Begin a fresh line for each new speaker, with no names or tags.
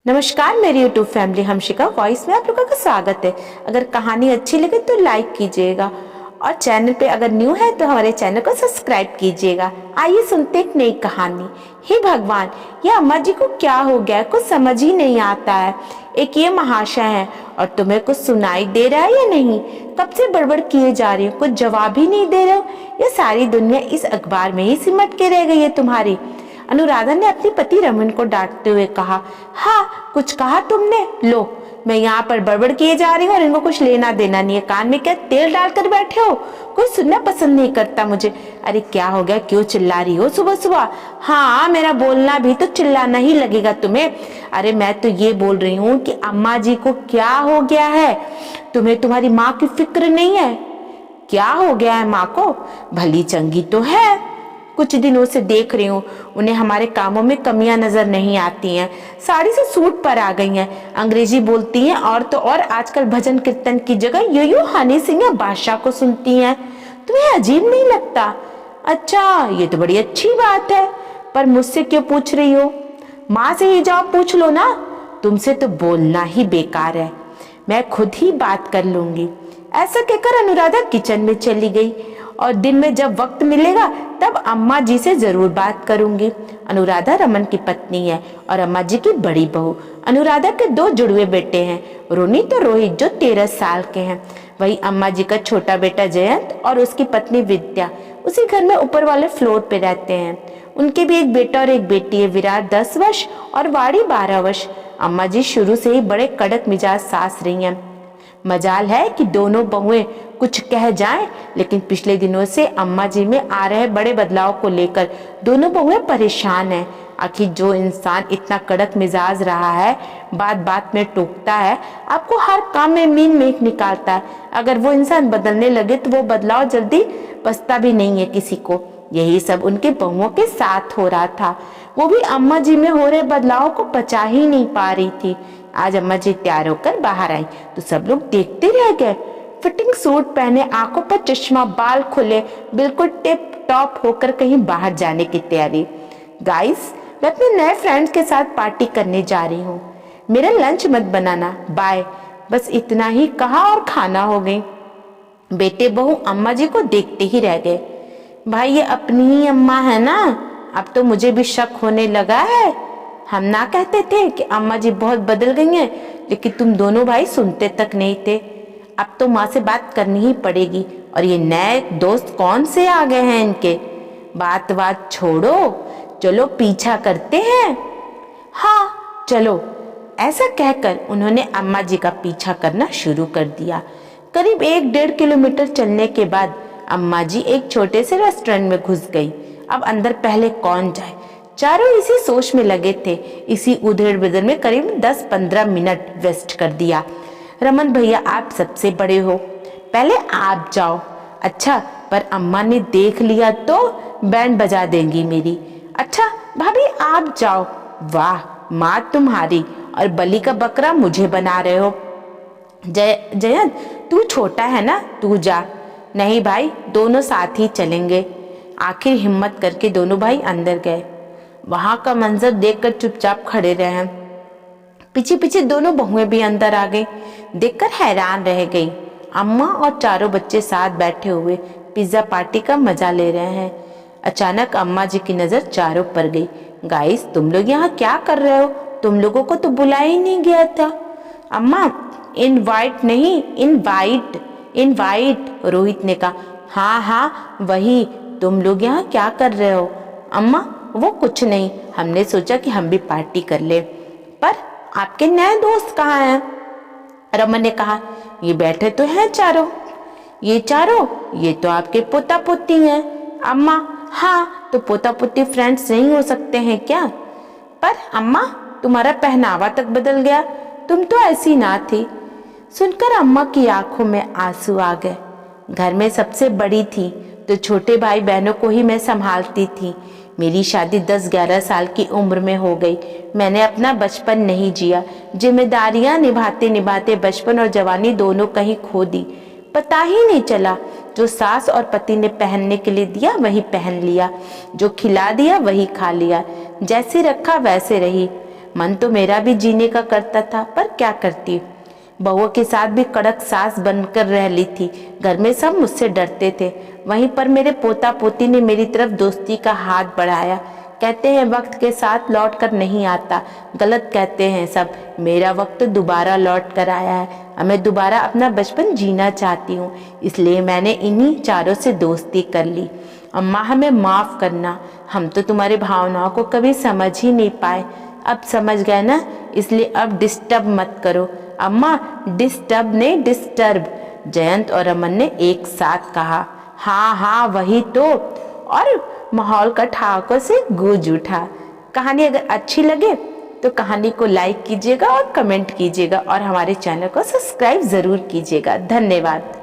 नमस्कार मेरी YouTube family हमशिका voice में आप लोगों का स्वागत है। अगर कहानी अच्छी लगे तो लाइक कीजिएगा और चैनल पे अगर न्यू है तो हमारे चैनल को सब्सक्राइब कीजिएगा। आइए सुनते एक नई कहानी। हे भगवान, ये अम्मा जी को क्या हो गया, कुछ समझ ही नहीं आता है। एक ये महाशय है और तुम्हें कुछ सुनाई दे रहा है या नहीं? कब से बड़बड़ किए जा रही हो, कुछ जवाब ही नहीं दे रहे हो। ये सारी दुनिया इस अखबार में ही सिमट के रह गई है तुम्हारी। अनुराधा ने अपने पति रमन को डांटते हुए कहा। हाँ, कुछ कहा तुमने? लो, मैं यहाँ पर बड़बड़ किए जा रही हूँ और इनको कुछ लेना देना नहीं है। कान में क्या तेल डालकर बैठे हो? कोई सुनना पसंद नहीं करता मुझे। अरे क्या हो गया, क्यों चिल्ला रही हो सुबह सुबह? हाँ, मेरा बोलना भी तो चिल्लाना ही लगेगा तुम्हें। अरे मैं तो ये बोल रही हूँ कि अम्मा जी को क्या हो गया है? तुम्हें तुम्हारी माँ की फिक्र नहीं है? क्या हो गया है माँ को? भली चंगी तो है, कुछ दिनों से देख रही हूँ उन्हें हमारे कामों में कमियां नजर नहीं आती हैं। साड़ी से सूट पर आ गई हैं, अंग्रेजी बोलती हैं और तो और आजकल भजन कीर्तन की जगह यो हनी सिंह या बादशाह को सुनती हैं। तुम्हें अजीब नहीं लगता? अच्छा, ये तो बड़ी अच्छी बात है, पर मुझसे क्यों पूछ रही हो? माँ से ही जाओ पूछ लो ना। तुमसे तो बोलना ही बेकार है, मैं खुद ही बात कर लूंगी। ऐसा कहकर अनुराधा किचन में चली गई और दिन में जब वक्त मिलेगा तब अम्मा जी से जरूर बात करूंगी। अनुराधा रमन की पत्नी है और अम्मा जी की बड़ी बहू। अनुराधा के दो जुड़वे बेटे हैं, रोनित और रोहित, जो 13 साल के हैं। वही अम्मा जी का छोटा बेटा जयंत और उसकी पत्नी विद्या उसी घर में ऊपर वाले फ्लोर पे रहते हैं। उनके भी एक बेटा और एक बेटी है। विराट 10 वर्ष और वाड़ी 12 वर्ष। अम्मा जी शुरू से ही बड़े कड़क मिजाज सास रही हैं। मजाल है कि दोनों बहुएं कुछ कह जाएं, लेकिन पिछले दिनों से अम्मा जी में आ रहे बड़े बदलाव को लेकर दोनों बहुएं परेशान हैं। आखिर जो इंसान इतना कड़क मिजाज रहा है, बात बात में टोकता है, आपको हर काम में मीन मेख निकालता है, अगर वो इंसान बदलने लगे तो वो बदलाव जल्दी पछता भी नहीं है किसी को। यही सब उनके बहुओं के साथ हो रहा था। वो भी अम्मा जी में हो रहे बदलाव को पचा ही नहीं पा रही थी। आज अम्मा जी तैयार होकर बाहर आई तो सब लोग देखते रह गए। फिटिंग सूट पहने, आंखों पर चश्मा, बाल खुले, बिल्कुल टिप टॉप होकर कहीं बाहर जाने की तैयारी। गाइस, मैं अपने नए फ्रेंड्स के साथ पार्टी करने जा रही हूँ, मेरा लंच मत बनाना, बाय। बस इतना ही कहा और खाना हो गई। बेटे बहू अम्मा जी को देखते ही रह गए। भाई, ये अपनी ही अम्मा है ना? अब तो मुझे भी शक होने लगा है। हम ना कहते थे कि अम्मा जी बहुत बदल गई हैं, लेकिन तुम दोनों भाई सुनते तक नहीं थे। अब तो माँ से बात करनी ही पड़ेगी। और ये नए दोस्त कौन से आ गए हैं इनके? बात छोड़ो, चलो पीछा करते हैं। हाँ चलो। ऐसा कहकर उन्होंने अम्मा जी का पीछा करना शुरू कर दिया। करीब 1-1.5 किलोमीटर चलने के बाद अम्मा जी एक छोटे से रेस्टोरेंट में घुस गई। अब अंदर पहले कौन जाए? चारों इसी सोच में लगे थे। इसी उधेड़ बुधेड़ में करीब 10-15 मिनट वेस्ट कर दिया। रमन भैया, आप सबसे बड़े हो, पहले आप जाओ। अच्छा, पर अम्मा ने देख लिया तो बैंड बजा देंगी मेरी। अच्छा भाभी, आप जाओ। वाह, माँ तुम्हारी, और बलि का बकरा मुझे बना रहे हो। जयंत, तू छोटा है ना, तू जा। नहीं भाई, दोनों साथ ही चलेंगे। आखिर हिम्मत करके दोनों भाई अंदर गए। वहां का मंजर देखकर चुपचाप खड़े रहे। पीछे पीछे दोनों बहुएं भी अंदर आ गई। देखकर हैरान रह गई। अम्मा और चारों बच्चे साथ बैठे हुए पिज्जा पार्टी का मजा ले रहे हैं। अचानक अम्मा जी की नजर चारों पर गई। गाइस, तुम लोग यहाँ क्या कर रहे हो? तुम लोगों को तो बुलाया ही नहीं गया था। अम्मा, इनवाइट नहीं, इनवाइट इनवाइट, रोहित ने कहा। हाँ हाँ वही, तुम लोग यहाँ क्या कर रहे हो? अम्मा, वो कुछ नहीं, हमने सोचा कि हम भी पार्टी कर ले। पर आपके नए दोस्त कहाँ हैं? रमन ने कहा। ये बैठे तो हैं चारों। ये चारों? ये तो आपके पोता पोती हैं। अम्मा, हाँ, तो पोता पोती फ्रेंड्स नहीं हो सकते हैं क्या? पर अम्मा, तुम्हारा पहनावा तक बदल गया, तुम तो ऐसी ना थी। सुनकर अम्मा की आंखों में आंसू आ गए। घर में सबसे बड़ी थी तो छोटे भाई बहनों को ही मैं संभालती थी। मेरी शादी 10-11 साल की उम्र में हो गई। मैंने अपना बचपन नहीं जिया। जिम्मेदारियां निभाते निभाते बचपन और जवानी दोनों कहीं खो दी। पता ही नहीं चला। जो सास और पति ने पहनने के लिए दिया वही पहन लिया, जो खिला दिया वही खा लिया, जैसे रखा वैसे रही। मन तो मेरा भी जीने का करता था, पर क्या करती। बहुओं के साथ भी कड़क सास बनकर रह ली थी। घर में सब मुझसे डरते थे। वहीं पर मेरे पोता पोती ने मेरी तरफ दोस्ती का हाथ बढ़ाया। कहते हैं वक्त के साथ लौट कर नहीं आता। गलत कहते हैं सब। मेरा वक्त दोबारा लौट कर आया है। अब मैं दोबारा अपना बचपन जीना चाहती हूँ, इसलिए मैंने इन्हीं चारों से दोस्ती कर ली। अम्मा, हमें माफ़ करना, हम तो तुम्हारी भावनाओं को कभी समझ ही नहीं पाए। अब समझ गए ना, इसलिए अब डिस्टर्ब मत करो। अम्मा, डिस्टर्ब नहीं, डिस्टर्ब, जयंत और अमन ने एक साथ कहा। हाँ हाँ वही तो। और माहौल का ठहाकों से गूंज उठा। कहानी अगर अच्छी लगे तो कहानी को लाइक कीजिएगा और कमेंट कीजिएगा और हमारे चैनल को सब्सक्राइब ज़रूर कीजिएगा। धन्यवाद।